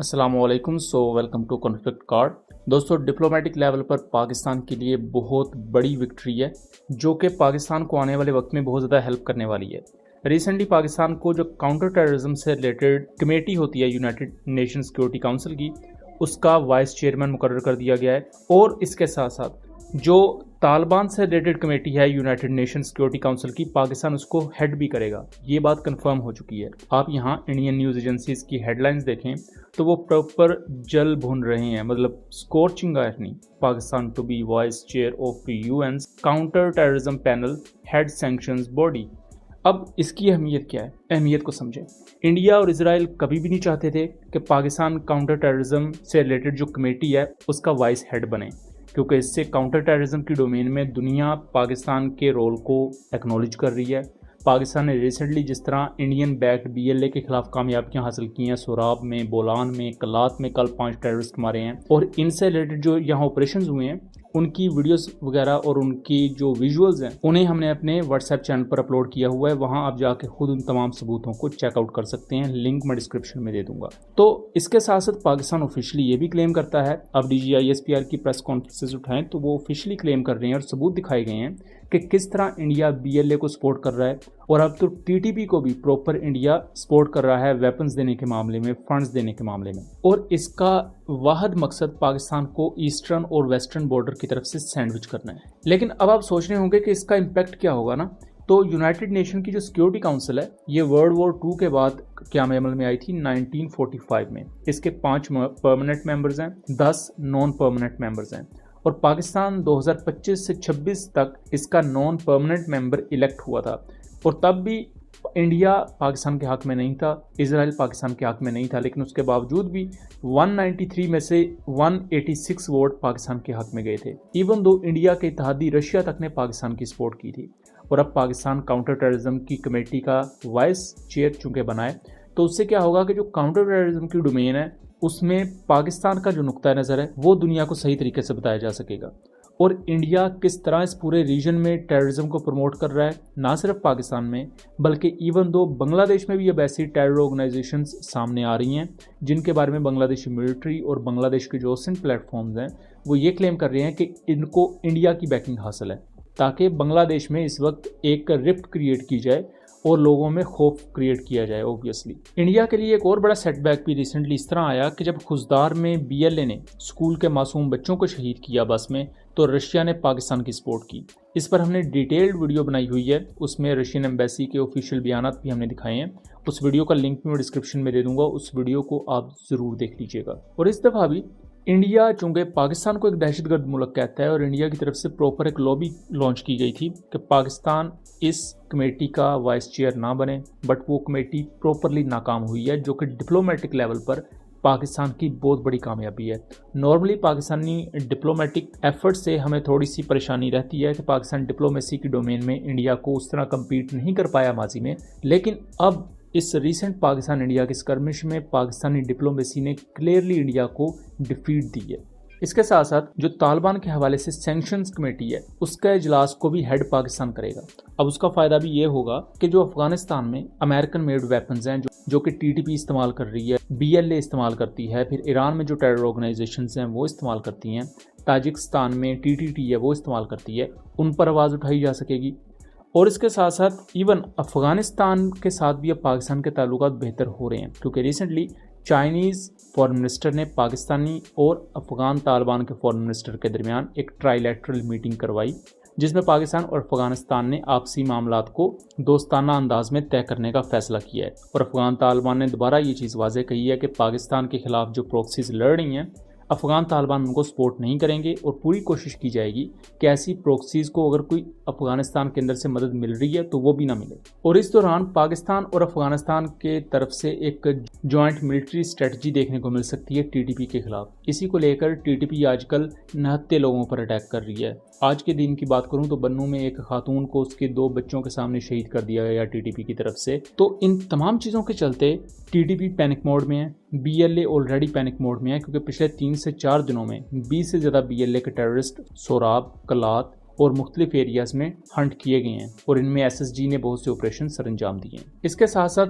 السلام علیکم. Welcome to conflict card. دوستو, ڈپلومیٹک لیول پر پاکستان کے لیے بہت بڑی وکٹری ہے جو کہ پاکستان کو آنے والے وقت میں بہت زیادہ ہیلپ کرنے والی ہے. ریسنٹلی پاکستان کو جو کاؤنٹر ٹیررزم سے ریلیٹڈ کمیٹی ہوتی ہے یونائٹڈ نیشن سیکورٹی کاؤنسل کی, اس کا وائس چیئرمین مقرر کر دیا گیا ہے, اور اس کے ساتھ ساتھ جو طالبان سے ریلیٹڈ کمیٹی ہے یونائٹڈ نیشن سیکورٹی کاؤنسل کی, پاکستان اس کو ہیڈ بھی کرے گا. یہ بات کنفرم ہو چکی ہے. آپ یہاں انڈین نیوز ایجنسیز کی ہیڈ لائنز دیکھیں تو وہ پراپر جل بھون رہے ہیں, مطلب سکورچنگ نہیں. Pakistan to be vice chair of U N's counter terrorism panel head sanctions body. اب اس کی اہمیت کیا ہے؟ اہمیت کو سمجھیں. انڈیا اور اسرائیل کبھی بھی نہیں چاہتے تھے کہ پاکستان کاؤنٹر ٹیررزم سے ریلیٹڈ جو کمیٹی ہے اس کا وائس ہیڈ بنے, کیونکہ اس سے کاؤنٹر ٹیررزم کی ڈومین میں دنیا پاکستان کے رول کو ایکنالج کر رہی ہے. پاکستان نے ریسنٹلی جس طرح انڈین بیکڈ BLA کے خلاف کامیابیاں حاصل کی ہیں, سوراب میں, بولان میں, کلات میں کل 5 ٹیررسٹ مارے ہیں, اور ان سے ریلیٹڈ جو یہاں آپریشنز ہوئے ہیں ان کی ویڈیوز وغیرہ اور ان کی جو ویژولز ہیں انہیں ہم نے اپنے واٹس ایپ چینل پر اپلوڈ کیا ہوا ہے. وہاں آپ جا کے خود ان تمام ثبوتوں کو چیک آؤٹ کر سکتے ہیں, لنک میں ڈسکرپشن میں دے دوں گا. تو اس کے ساتھ ساتھ پاکستان آفیشلی یہ بھی کلیم کرتا ہے, اب DGISPR کی پریس کانفرنسز اٹھائیں تو وہ آفیشلی کلیم کر رہے ہیں اور ثبوت دکھائے گئے ہیں کہ کس طرح انڈیا BLA کو سپورٹ کر رہا ہے, اور اب تو TTP کو بھی پراپر انڈیا سپورٹ کر رہا ہے ویپنز دینے کے معاملے میں, فنڈز دینے کے معاملے میں. اور اس کا واحد مقصد پاکستان کو ایسٹرن اور ویسٹرن بارڈر کی طرف سے سینڈوچ کرنا ہے. لیکن اب آپ سوچ رہے ہوں گے کہ اس کا امپیکٹ کیا ہوگا نا. تو یونائٹڈ نیشن کی جو سیکورٹی کاؤنسل ہے یہ World War II کے بعد قیام عمل میں آئی تھی 1945 میں. اس کے 5 پرماننٹ ممبرز ہیں, 10 نان پرماننٹ ممبرز ہیں, اور پاکستان 2025 سے 26 تک اس کا نان پرماننٹ ممبر الیکٹ ہوا تھا. اور تب بھی انڈیا پاکستان کے حق میں نہیں تھا, اسرائیل پاکستان کے حق میں نہیں تھا, لیکن اس کے باوجود بھی 193 میں سے 186 ووٹ پاکستان کے حق میں گئے تھے, ایون دو انڈیا کے اتحادی رشیا تک نے پاکستان کی سپورٹ کی تھی. اور اب پاکستان کاؤنٹر ٹیررزم کی کمیٹی کا وائس چیئر چونکہ بنائے تو اس سے کیا ہوگا کہ جو کاؤنٹر ٹیررزم کی ڈومین ہے اس میں پاکستان کا جو نقطہ نظر ہے وہ دنیا کو صحیح طریقے سے بتایا جا سکے گا, اور انڈیا کس طرح اس پورے ریجن میں ٹیررزم کو پروموٹ کر رہا ہے, نہ صرف پاکستان میں بلکہ ایون دو بنگلہ دیش میں بھی اب ایسی ٹیرر آرگنائزیشنز سامنے آ رہی ہیں جن کے بارے میں بنگلہ دیشی ملٹری اور بنگلہ دیش کے جو سن پلیٹ فارمز ہیں وہ یہ کلیم کر رہے ہیں کہ ان کو انڈیا کی بیکنگ حاصل ہے, تاکہ بنگلہ دیش میں اس وقت ایک رفٹ کریٹ کی جائے اور لوگوں میں خوف کریٹ کیا جائے. اوبویسلی انڈیا کے لیے ایک اور بڑا سیٹ بیک بھی ریسنٹلی اس طرح آیا کہ جب خزدار میں BLA نے اسکول کے معصوم بچوں کو شہید کیا بس میں, تو رشیا نے پاکستان کی سپورٹ کی. اس پر ہم نے ڈیٹیلڈ ویڈیو بنائی ہوئی ہے, اس میں رشین ایمبیسی کے آفیشیل بیانات بھی ہم نے دکھائے ہیں. اس ویڈیو کا لنک میں ڈسکرپشن میں دے دوں گا, اس ویڈیو کو آپ ضرور دیکھ لیجیے گا. اور اس دفعہ بھی انڈیا چونکہ پاکستان کو ایک دہشت گرد ملک کہتا ہے, اور انڈیا کی طرف سے پراپر ایک لابی لانچ کی گئی تھی کہ پاکستان اس کمیٹی کا وائس چیئر نہ بنے, بٹ وہ کمیٹی پراپرلی ناکام ہوئی ہے, جو کہ ڈپلومیٹک لیول پر پاکستان کی بہت بڑی کامیابی ہے. نارملی پاکستانی ڈپلومیٹک ایفرٹ سے ہمیں تھوڑی سی پریشانی رہتی ہے کہ پاکستان ڈپلومیسی کی ڈومین میں انڈیا کو اس طرح کمپیٹ نہیں کر پایا ماضی میں, لیکن اب اس ریسنٹ پاکستان انڈیا کی اسکرمش میں پاکستانی ڈپلومیسی نے کلیئرلی انڈیا کو ڈیفیٹ دی ہے. اس کے ساتھ ساتھ جو طالبان کے حوالے سے سینکشنز کمیٹی ہے اس کا اجلاس کو بھی ہیڈ پاکستان کرے گا. اب اس کا فائدہ بھی یہ ہوگا کہ جو افغانستان میں امریکن میڈ ویپنز ہیں جو کہ TTP استعمال کر رہی ہے, BLA استعمال کرتی ہے, پھر ایران میں جو ٹیرر آرگنائزیشنز ہیں وہ استعمال کرتی ہیں, تاجکستان میں TTT ہے وہ استعمال کرتی ہے, ان پر آواز اٹھائی جا سکے گی. اور اس کے ساتھ ساتھ ایون افغانستان کے ساتھ بھی اب پاکستان کے تعلقات بہتر ہو رہے ہیں, کیونکہ ریسنٹلی چائنیز فارن منسٹر نے پاکستانی اور افغان طالبان کے فارن منسٹر کے درمیان ایک ٹرائیلیٹرل میٹنگ کروائی, جس میں پاکستان اور افغانستان نے آپسی معاملات کو دوستانہ انداز میں طے کرنے کا فیصلہ کیا ہے. اور افغان طالبان نے دوبارہ یہ چیز واضح کہی ہے کہ پاکستان کے خلاف جو پروکسیز لڑ رہی ہیں افغان طالبان ان کو سپورٹ نہیں کریں گے, اور پوری کوشش کی جائے گی کہ ایسی پروکسیز کو اگر کوئی افغانستان کے اندر سے مدد مل رہی ہے تو وہ بھی نہ ملے. اور اس دوران پاکستان اور افغانستان کے طرف سے ایک جوائنٹ ملٹری اسٹریٹجی دیکھنے کو مل سکتی ہے TTP کے خلاف. اسی کو لے کر TTP آج کل 69 لوگوں پر اٹیک کر رہی ہے. آج کے دن کی بات کروں تو بنوں میں ایک خاتون کو اس کے 2 بچوں کے سامنے شہید کر دیا گیا TTP کی طرف سے. تو ان تمام چیزوں کے چلتے TTP پینک موڈ میں ہے, BLA آلریڈی پینک موڈ میں ہے, کیونکہ پچھلے 3 سے 4 دنوں میں 20 سے زیادہ BLA کے ٹیررسٹ سوراب, کلات اور مختلف ایریاز میں ہنٹ کیے گئے ہیں, اور ان میں SSG نے بہت سے آپریشن سر انجام دیے ہیں. اس کے ساتھ ساتھ